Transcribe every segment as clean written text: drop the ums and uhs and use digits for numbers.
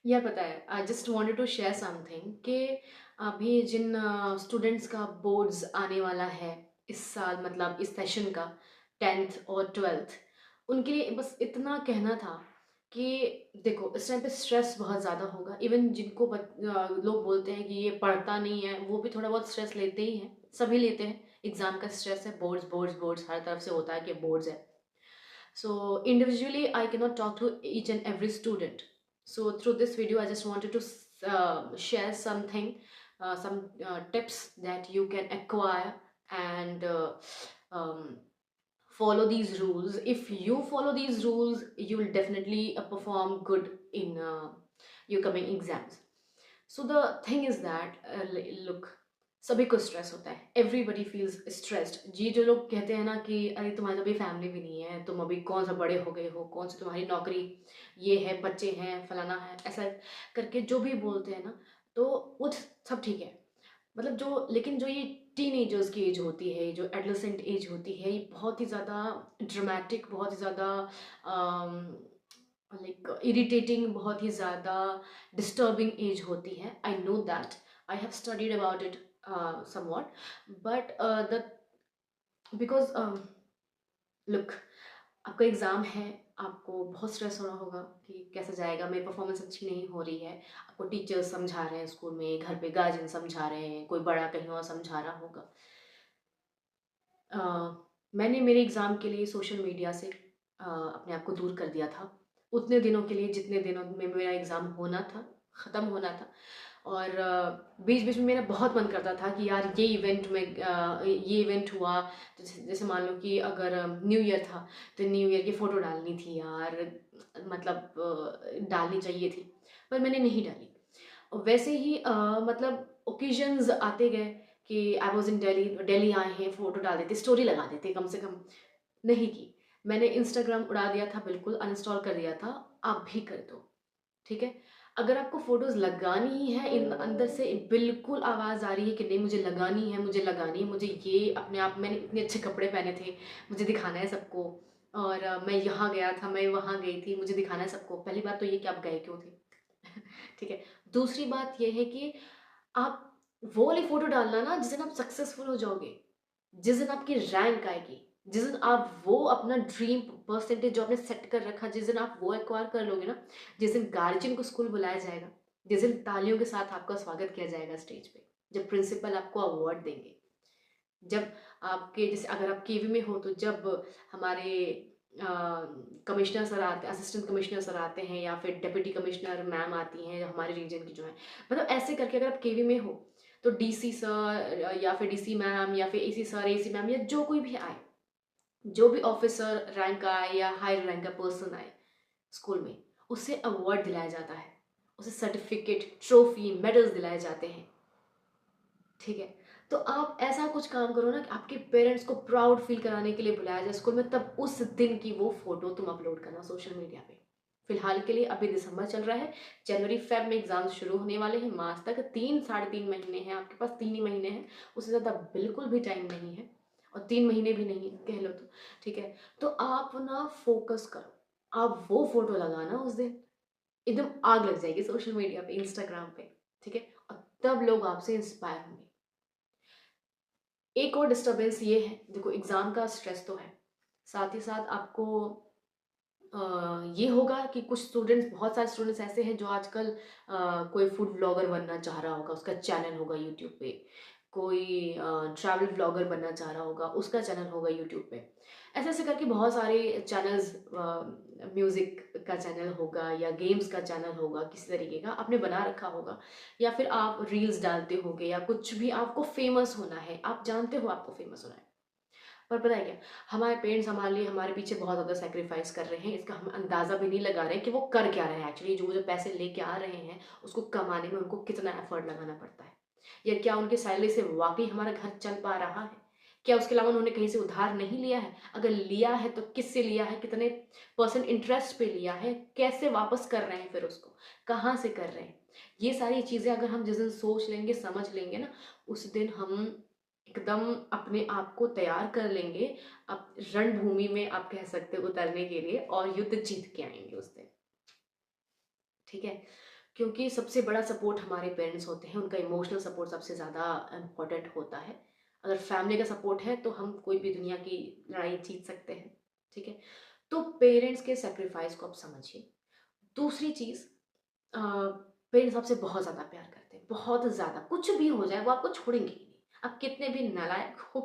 या पता है, I just wanted to share something कि अभी जिन स्टूडेंट्स का बोर्ड्स आने वाला है इस साल, मतलब इस सेशन का, 10th और 12th, उनके लिए बस इतना कहना था कि देखो, इस टाइम पे स्ट्रेस बहुत ज़्यादा होगा। इवन जिनको लोग बोलते हैं कि ये पढ़ता नहीं है, वो भी थोड़ा बहुत स्ट्रेस लेते ही हैं, सभी लेते हैं। एग्जाम का स्ट्रेस है, बोर्ड्स बोर्ड्स बोर्ड्स, हर तरफ से होता है कि बोर्ड्स है। So individually, I cannot talk to each and every student. So through this video, I just wanted to share something, some tips that you can acquire and um, follow these rules. If you follow these rules, you will definitely perform good in your coming exams. So the thing is that look, सभी को stress होता है, everybody feels stressed. जी, जो लोग कहते हैं ना कि अरे तुम्हारी तो अभी फैमिली भी नहीं है, तुम अभी कौन सा बड़े हो गए हो, कौन सी तुम्हारी नौकरी, ये है, बच्चे हैं, फलाना है, ऐसा करके जो भी बोलते हैं ना, तो वो सब ठीक है। मतलब जो, लेकिन जो ये टीनेजर्स की एज होती है, जो एडolescent एज होती है, ये बहुत ही ज़्यादा ड्रामेटिक, बहुत ही ज़्यादा लाइक इरिटेटिंग, बहुत ही ज़्यादा डिस्टर्बिंग एज होती है। I know that, I have studied about it somewhat, but the because look, आपका एग्ज़ाम है, आपको बहुत स्ट्रेस हो रहा होगा कि कैसा जाएगा, मेरी परफॉर्मेंस अच्छी नहीं हो रही है। आपको टीचर्स समझा रहे हैं, स्कूल में, घर पे गार्जियन समझा रहे हैं, कोई बड़ा कहीं और समझा रहा होगा। मैंने मेरे एग्ज़ाम के लिए सोशल मीडिया से अपने आप को दूर कर दिया था, उतने दिनों के लिए जितने दिनों में मेरा एग्ज़ाम होना था, ख़त्म होना था। और बीच बीच में मेरा बहुत मन करता था कि यार ये इवेंट में ये इवेंट हुआ, जैसे जैसे मान लो कि अगर न्यू ईयर था, तो न्यू ईयर की फ़ोटो डालनी थी यार, मतलब डालनी चाहिए थी, पर मैंने नहीं डाली। और वैसे ही मतलब ओकेजन्स आते गए कि I was in Delhi, Delhi आए हैं, फ़ोटो डाल देते, स्टोरी लगा देते, कम से कम नहीं की। मैंने इंस्टाग्राम उड़ा दिया था, बिल्कुल अनइंस्टॉल कर दिया था। आप भी कर दो, ठीक है? अगर आपको फ़ोटोज़ लगानी ही है, इन अंदर से बिल्कुल आवाज़ आ रही है कि नहीं मुझे लगानी है, मुझे लगानी है, मुझे ये अपने आप, मैंने इतने अच्छे कपड़े पहने थे, मुझे दिखाना है सबको, और मैं यहाँ गया था, मैं वहाँ गई थी, मुझे दिखाना है सबको। पहली बात तो ये कि आप गए क्यों थे? ठीक है? दूसरी बात ये है कि आप वो वाली फ़ोटो डालना ना जिस दिन आप सक्सेसफुल हो जाओगे, जिस दिन आपकी रैंक आएगी, जिस दिन आप वो अपना ड्रीम परसेंटेज जो आपने सेट कर रखा, जिस दिन आप वो एक्वायर कर लोगे ना, जिस दिन गार्जियन को स्कूल बुलाया जाएगा, जिस दिन तालियों के साथ आपका स्वागत किया जाएगा स्टेज पे, जब प्रिंसिपल आपको अवार्ड देंगे, जब आपके, जैसे अगर आप केवी में हो, तो जब हमारे कमिश्नर सर आते, असिस्टेंट कमिश्नर सर आते हैं, या फिर डिप्टी कमिश्नर मैम आती हैं हमारे रीजन की जो है, मतलब ऐसे करके अगर आप केवी में हो, तो डीसी सर या फिर डीसी मैम या फिर एसी सर, एसी मैम, या जो कोई भी आए, जो भी ऑफिसर रैंक का आए या हायर रैंक का पर्सन आए स्कूल में, उसे अवार्ड दिलाया जाता है, उसे सर्टिफिकेट, ट्रॉफी, मेडल्स दिलाए जाते हैं, ठीक है? तो आप ऐसा कुछ काम करो ना कि आपके पेरेंट्स को प्राउड फील कराने के लिए बुलाया जाए स्कूल में, तब उस दिन की वो फोटो तुम अपलोड करना सोशल मीडिया पे। फिलहाल के लिए अभी दिसंबर चल रहा है, जनवरी फेब में एग्जाम्स शुरू होने वाले हैं, मार्च तक 3 साढ़े 3 महीने हैं आपके पास, 3 ही महीने हैं, उससे ज़्यादा बिल्कुल भी टाइम नहीं है, और 3 महीने भी नहीं कह लो तो, ठीक है? तो आप ना फोकस करो, आप वो फोटो लगाना उस दिन, एकदम आग लग जाएगी सोशल मीडिया पे, इंस्टाग्राम पे, ठीक है? और तब लोग आपसे इंस्पायर होंगे। एक और डिस्टरबेंस ये है, देखो एग्ज़ाम का स्ट्रेस तो है, साथ ही साथ आपको ये होगा कि कुछ स्टूडेंट्स, बहुत सारे स्टूडेंट्स ऐसे हैं जो आजकल कोई फूड ब्लॉगर बनना चाह रहा होगा, उसका चैनल होगा यूट्यूब पे, कोई ट्रैवल ब्लॉगर बनना चाह रहा होगा, उसका चैनल होगा यूट्यूब पे। ऐसे ऐसे करके बहुत सारे चैनल्स, म्यूज़िक का चैनल होगा या गेम्स का चैनल होगा, किसी तरीके का आपने बना रखा होगा, या फिर आप रील्स डालते होगे, या कुछ भी, आपको फेमस होना है, आप जानते हो आपको फेमस होना है। पर पता है क्या, हमारे पेरेंट्स हमारे लिए, हमारे पीछे बहुत ज़्यादा सैक्रिफाइस कर रहे हैं, इसका हम अंदाज़ा भी नहीं लगा रहे हैं कि वो कर क्या रहे हैं एक्चुअली, जो जो पैसे लेके आ रहे हैं उसको कमाने में उनको कितना एफर्ट लगाना पड़ता है, या क्या उनकी सैलरी से वाकई हमारा घर चल पा रहा है, क्या उसके अलावा उन्होंने कहीं से उधार नहीं लिया है, अगर लिया है तो किससे लिया है, कितने परसेंट इंटरेस्ट पे लिया है, कैसे वापस कर रहे हैं, फिर उसको कहाँ से कर रहे हैं। ये सारी चीज़ें अगर हम जिस दिन सोच लेंगे, समझ लेंगे ना, उस दिन हम एकदम अपने आप को तैयार कर लेंगे, अब रणभूमि में आप कह सकते हो उतरने के लिए, और युद्ध जीत के आएंगे उस दिन, ठीक है? क्योंकि सबसे बड़ा सपोर्ट हमारे पेरेंट्स होते हैं, उनका इमोशनल सपोर्ट सबसे ज़्यादा इम्पोर्टेंट होता है। अगर फैमिली का सपोर्ट है तो हम कोई भी दुनिया की लड़ाई जीत सकते हैं, ठीक है? तो पेरेंट्स के सैक्रिफाइस को आप समझिए। दूसरी चीज़, पेरेंट्स आपसे बहुत ज़्यादा प्यार करते हैं, बहुत ज़्यादा। कुछ भी हो जाए वो आपको छोड़ेंगे ही नहीं। आप कितने भी नालायक हो,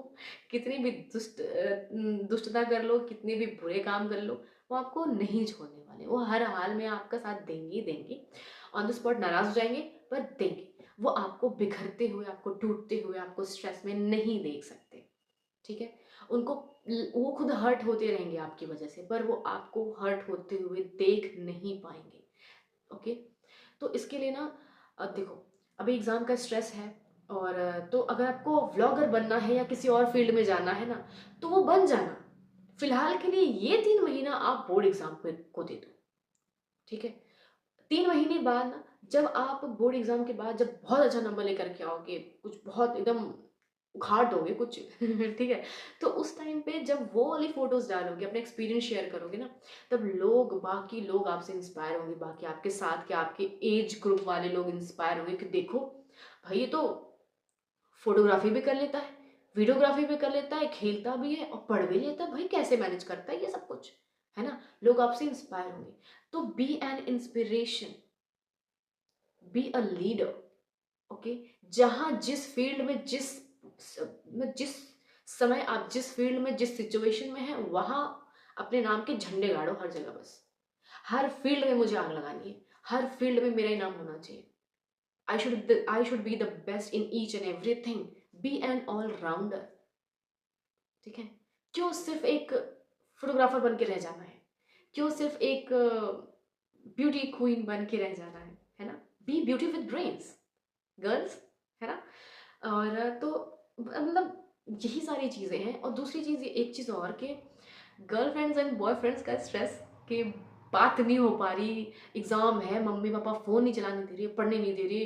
कितनी भी दुष्टता कर लो, कितने भी बुरे काम कर लो, वो आपको नहीं छोड़ने वाले। वो हर हाल में आपका साथ देंगे ही देंगे। ऑन द स्पॉट नाराज़ हो जाएँगे, पर देंगे। वो आपको बिखरते हुए, आपको टूटते हुए, आपको स्ट्रेस में नहीं देख सकते, ठीक है? उनको वो खुद हर्ट होते रहेंगे आपकी वजह से, पर वो आपको हर्ट होते हुए देख नहीं पाएँगे, ओके? तो इसके लिए ना, देखो, अभी एग्ज़ाम का स्ट्रेस है, और तो अगर आपको व्लॉगर बनना है या किसी और फील्ड में जाना है ना, तो वो बन जाना। फिलहाल के लिए ये 3 महीना आप बोर्ड एग्ज़ाम को दे दो, ठीक है? 3 महीने बाद ना, जब आप बोर्ड एग्ज़ाम के बाद जब बहुत अच्छा नंबर लेकर के आओगे, कुछ बहुत एकदम उखाड़ दोगे कुछ ठीक है? तो उस टाइम पे जब वो वाली फ़ोटोज़ डालोगे, अपना एक्सपीरियंस शेयर करोगे ना, तब बाकी लोग आपसे इंस्पायर होंगे, बाकी आपके साथ के आपके एज ग्रुप वाले लोग इंस्पायर होंगे कि देखो, भाई ये तो फ़ोटोग्राफ़ी भी कर लेता है, वीडियोग्राफ़ी भी कर लेता है, खेलता भी है और पढ़ भी लेता है, भाई कैसे मैनेज करता है ये सब कुछ? है ना? लोग आपसे इंस्पायर होंगे। तो be an inspiration, be a leader, okay? जहाँ जिस फील्ड में जिस समय आप जिस फील्ड में जिस सिचुएशन में है, वहाँ अपने नाम के झंडे गाड़ो हर जगह बस। हर फील्ड में मुझे आग लगानी है, हर फील्ड में मेरा ही नाम होना चाहिए। I should be the best in each and everything, be an all rounder, ठीक है? क्यों सिर्फ एक फोटोग्राफर बन के रह जाना है? क्यों सिर्फ एक ब्यूटी क्वीन बन के रह जाना है ना? Be beauty with brains, girls, है ना? और तो मतलब यही सारी चीज़ें हैं। और दूसरी चीज़, ये एक चीज़ और कि गर्लफ्रेंड्स एंड बॉयफ्रेंड्स का स्ट्रेस कि बात नहीं हो पा रही, एग्ज़ाम है, मम्मी पापा फ़ोन नहीं चलाने दे रहे, पढ़ने नहीं दे रहे।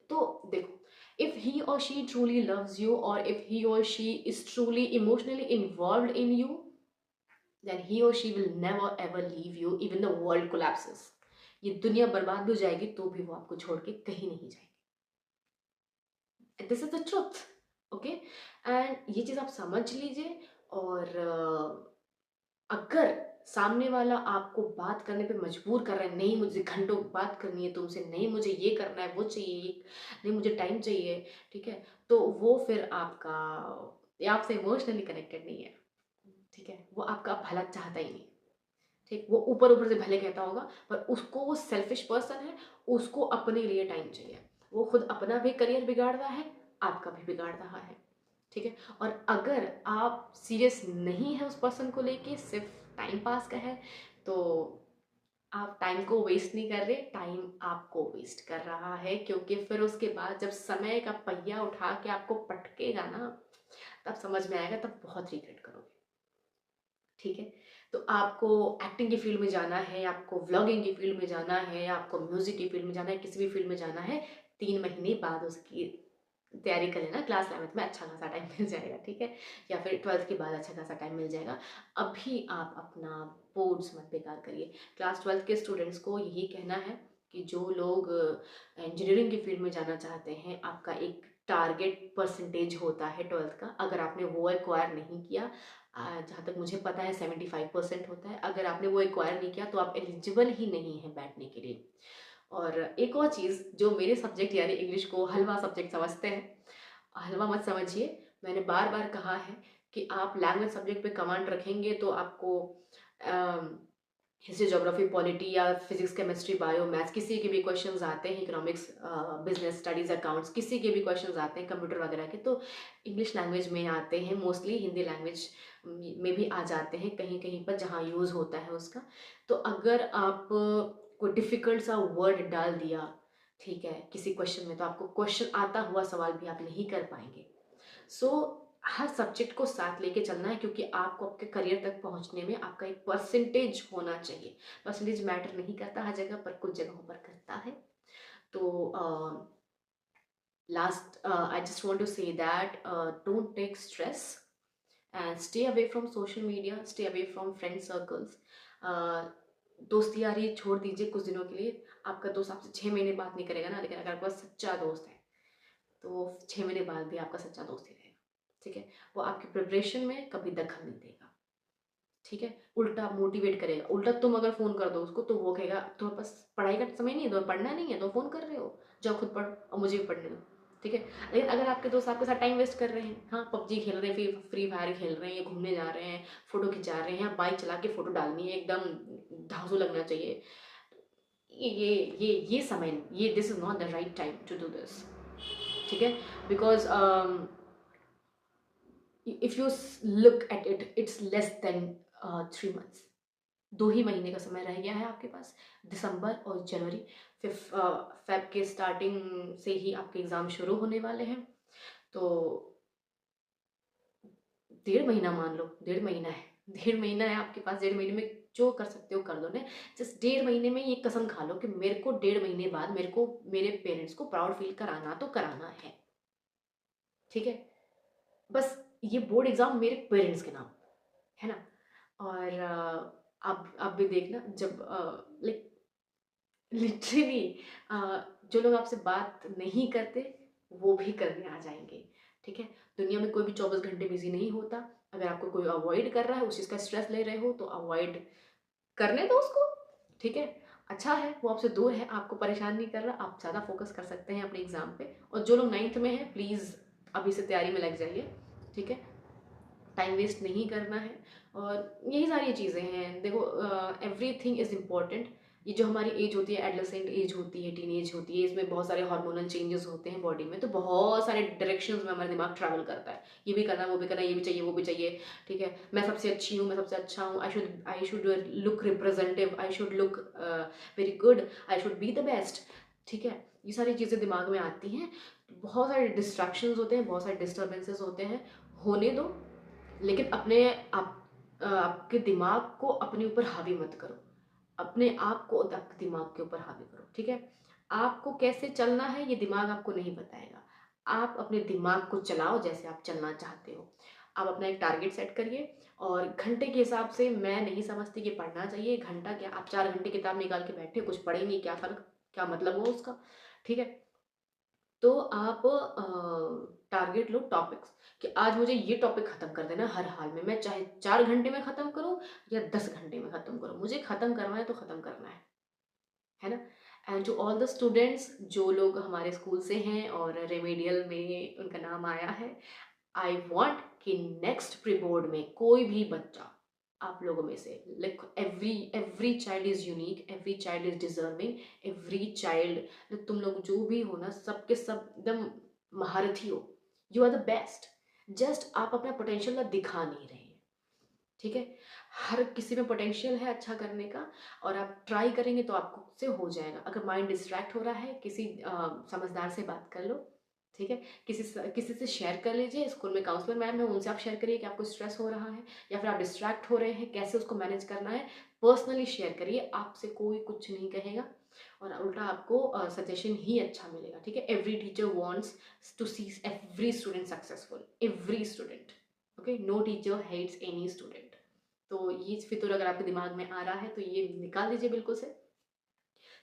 तो देखो, if he or she truly loves you, और if he or she is truly emotionally involved in you, then he or she will never ever leave you even the world collapses. ये दुनिया बर्बाद भी हो जाएगी तो भी वो आपको छोड़ के कहीं नहीं जाएगी। This is the truth, okay? And ये चीज़ आप समझ लीजिए। और अगर सामने वाला आपको बात करने पे मजबूर कर रहा है, नहीं मुझे घंटों बात करनी है तुमसे, नहीं मुझे ये करना है, वो चाहिए, नहीं मुझे टाइम चाहिए, ठीक है? तो वो फिर आपका, या आपसे इमोशनली कनेक्टेड नहीं है, ठीक है? वो आपका भला चाहता ही नहीं, ठीक? वो ऊपर ऊपर से भले कहता होगा, पर उसको, वो सेल्फिश पर्सन है, उसको अपने लिए टाइम चाहिए। वो खुद अपना भी करियर बिगाड़ रहा है, आपका भी बिगाड़ रहा है, ठीक है? और अगर आप सीरियस नहीं है उस पर्सन को लेके, सिर्फ टाइम पास का है, तो आप टाइम को वेस्ट नहीं कर रहे, टाइम आपको वेस्ट कर रहा है। क्योंकि फिर उसके बाद जब समय का पहिया उठा के आपको पटकेगा ना, तब समझ में आएगा, तब बहुत रिग्रेट करोगे, ठीक है? तो आपको एक्टिंग की फील्ड में जाना है, आपको व्लॉगिंग की फील्ड में जाना है, आपको म्यूजिक की फील्ड में जाना है, किसी भी फील्ड में जाना है, 3 महीने बाद उसकी तैयारी कर लेना। क्लास 11th में अच्छा खासा टाइम मिल जाएगा, ठीक है? या फिर 12th के बाद अच्छा खासा टाइम मिल जाएगा। अभी आप अपना बोर्ड्स मत बेकार करिए। क्लास 12th के स्टूडेंट्स को यही कहना है कि जो लोग इंजीनियरिंग की फील्ड में जाना चाहते हैं, आपका एक टारगेट परसेंटेज होता है 12th का। अगर आपने वो एक्वायर नहीं किया, जहाँ तक मुझे पता है 75% होता है, अगर आपने वो एक्वायर नहीं किया तो आप एलिजिबल ही नहीं हैं बैठने के लिए। और एक और चीज़, जो मेरे सब्जेक्ट यानी इंग्लिश को हलवा सब्जेक्ट समझते हैं, हलवा मत समझिए। मैंने बार बार कहा है कि आप लैंग्वेज सब्जेक्ट पे कमांड रखेंगे तो आपको हिस्ट्री, ज्योग्राफी, पॉलिटी या फिजिक्स, केमिस्ट्री, बायो, मैथ्स, किसी के भी क्वेश्चंस आते हैं, इकोनॉमिक्स, बिजनेस स्टडीज, अकाउंट्स, किसी के भी क्वेश्चंस आते हैं कंप्यूटर वगैरह के, तो इंग्लिश लैंग्वेज में आते हैं मोस्टली। हिंदी लैंग्वेज में भी आ जाते हैं कहीं कहीं पर जहाँ यूज़ होता है उसका। तो अगर आप कोई डिफ़िकल्ट सा वर्ड डाल दिया, ठीक है, किसी क्वेश्चन में, तो आपको क्वेश्चन आता हुआ सवाल भी आप नहीं कर पाएंगे। सो हर सब्जेक्ट को साथ लेके चलना है, क्योंकि आपको आपके करियर तक पहुंचने में आपका एक परसेंटेज होना चाहिए। परसेंटेज मैटर नहीं करता हर जगह पर, कुछ जगहों पर करता है। तो last, I just want to say that don't take stress and stay away from social media, stay away from friend circles. दोस्ती यारी छोड़ दीजिए कुछ दिनों के लिए। आपका दोस्त आपसे 6 महीने बात नहीं करेगा ना, लेकिन अगर आपका सच्चा दोस्त है तो 6 महीने बाद भी आपका सच्चा दोस्त ही रहेगा, ठीक है? वो आपकी प्रिपरेशन में कभी दखल नहीं देगा, ठीक है? उल्टा मोटिवेट करेगा। उल्टा तुम अगर फ़ोन कर दो उसको तो वो कहेगा तुम्हारे पास पढ़ाई का समय नहीं है, तुम्हें पढ़ना नहीं है तो फ़ोन कर रहे हो, जाओ खुद पढ़ो और मुझे भी पढ़ने दो, ठीक है? लेकिन अगर आपके दोस्त आपके साथ टाइम वेस्ट कर रहे हैं, हाँ, पबजी खेल रहे हैं, फ्री फायर खेल रहे हैं, घूमने जा रहे हैं, फ़ोटो खिंचा रहे हैं, बाइक चला के फ़ोटो डालनी है, एकदम धांसू लगना चाहिए, ये समय, ये this is not the right time to do this, ठीक है? Because if you look at it, it's less than 3 months. 2 ही महीने का समय रह गया है आपके पास, दिसंबर और जनवरी। फिर फ़ेब के स्टार्टिंग से ही आपके एग्ज़ाम शुरू होने वाले हैं। तो 1.5 महीना मान लो, 1.5 महीना है, 1.5 महीना है आपके पास, 1.5 महीने में जो कर सकते हो कर लो ना। जस्ट 1.5 महीने में ये कसम खा लो कि मेरे को 1.5 महीने बाद मेरे को मेरे पेरेंट्स को प्राउड फ़ील कराना तो कराना है, ठीक है? बस ये बोर्ड एग्ज़ाम मेरे पेरेंट्स के नाम, है ना? और आप भी देखना जब लाइक लिटरली जो लोग आपसे बात नहीं करते वो भी करने आ जाएँगे, ठीक है? दुनिया में कोई भी 24 घंटे बिज़ी नहीं होता। अगर आपको कोई अवॉइड कर रहा है, उस चीज़ का स्ट्रेस ले रहे हो तो अवॉइड करने दो उसको, ठीक है? अच्छा है, वो आपसे दूर है, आपको परेशान नहीं कर रहा, आप ज़्यादा फ़ोकस कर सकते हैं अपने एग्ज़ाम पे। और जो लोग 9th में हैं प्लीज़ अभी से तैयारी में लग जाइए, ठीक है? टाइम वेस्ट नहीं करना है और यही सारी चीज़ें हैं। देखो एवरीथिंग इज़ इम्पोर्टेंट। ये जो हमारी एज होती है, एडोलेसेंट एज होती है, टीनेज होती है, इसमें बहुत सारे हार्मोनल चेंजेस होते हैं बॉडी में, तो बहुत सारे डायरेक्शंस में हमारा दिमाग ट्रैवल करता है। ये भी करना, वो भी करना, ये भी चाहिए, वो भी चाहिए, ठीक है? मैं सबसे अच्छी हूँ, मैं सबसे अच्छा हूँ, I should look representative, I should look very good, I should be the best, ठीक है? ये सारी चीज़ें दिमाग में आती हैं। बहुत सारे डिस्ट्रैक्शंस होते हैं, बहुत सारे डिस्टर्बेंसेस होते हैं, होने दो। लेकिन आपके दिमाग को अपने ऊपर हावी मत करो। अपने आप को आपके दिमाग के ऊपर हावी करो, ठीक है? आपको कैसे चलना है ये दिमाग आपको नहीं बताएगा। आप अपने दिमाग को चलाओ जैसे आप चलना चाहते हो। आप अपना एक टारगेट सेट करिए और घंटे के हिसाब से मैं नहीं समझती कि पढ़ना चाहिए। घंटा क्या, आप 4 घंटे किताब निकाल के बैठे, कुछ पढ़े नहीं, क्या फ़र्क, क्या मतलब हुआ उसका, ठीक है? तो आप टारगेट लो टॉपिक्स कि आज मुझे ये टॉपिक ख़त्म कर देना हर हाल में। मैं चाहे 4 घंटे में ख़त्म करूँ या 10 घंटे में ख़त्म करूँ, मुझे ख़त्म करना है तो ख़त्म करना है ना? And to all the students जो लोग हमारे स्कूल से हैं और रेमेडियल में उनका नाम आया है, आई वांट कि नेक्स्ट प्री बोर्ड में कोई भी बच्चा आप लोगों में से, like every every child is unique, every child is deserving, every child, तुम लोग जो भी हो ना, सबके सब एकदम महारथी हो, you are the best. Just आप अपना पोटेंशियल ना दिखा नहीं रहे हैं, ठीक है? हर किसी में पोटेंशियल है अच्छा करने का और आप ट्राई करेंगे तो आपको से हो जाएगा। अगर माइंड डिस्ट्रैक्ट हो रहा है, किसी समझदार से बात कर लो, ठीक है? किसी से शेयर कर लीजिए, स्कूल में काउंसलर मैम है, उनसे आप शेयर करिए कि आपको स्ट्रेस हो रहा है या फिर आप डिस्ट्रैक्ट हो रहे हैं, कैसे उसको मैनेज करना है, पर्सनली शेयर करिए, आपसे कोई कुछ नहीं कहेगा और उल्टा आपको सजेशन ही अच्छा मिलेगा, ठीक है? Every teacher wants to see every student successful, every student, okay? No teacher hates any student. तो ये फितूर अगर आपके दिमाग में आ रहा है तो ये निकाल दीजिए बिल्कुल से।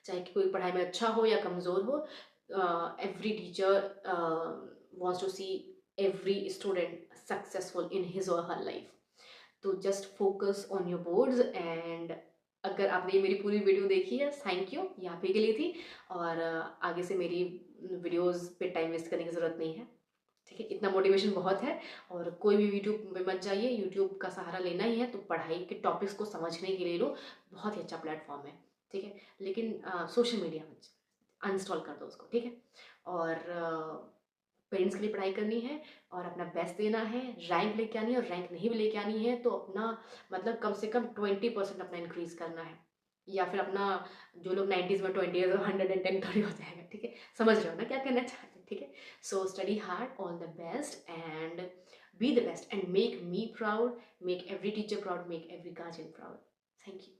चाहे कि कोई पढ़ाई में अच्छा हो या कमज़ोर हो, every teacher wants to see every student successful in his or her life. तो just focus on your boards and अगर आपने ये मेरी पूरी वीडियो देखी है, थैंक यू, ये आप ही के लिए थी और आगे से मेरी वीडियोस पे टाइम वेस्ट करने की ज़रूरत नहीं है, ठीक है? इतना मोटिवेशन बहुत है और कोई भी यूट्यूब में मत जाइए, यूट्यूब का सहारा लेना ही है तो पढ़ाई के टॉपिक्स को समझने के लिए लो, बहुत ही अच्छा प्लेटफॉर्म है, ठीक है? लेकिन सोशल मीडिया मत, अनइंस्टॉल कर दो उसको, ठीक है? और पेरेंट्स के लिए पढ़ाई करनी है और अपना बेस्ट देना है, रैंक लेके आनी है और रैंक नहीं भी लेके आनी है तो अपना मतलब कम से कम 20% अपना इंक्रीज़ करना है या फिर अपना जो लोग 90s में 20 है तो 110 थोड़ी हो जाएगा, ठीक है? समझ रहे हो ना क्या कहना चाहते हैं, ठीक है? So study hard, all the best and B the best and make me proud, make every teacher proud, make every guardian proud. Thank you.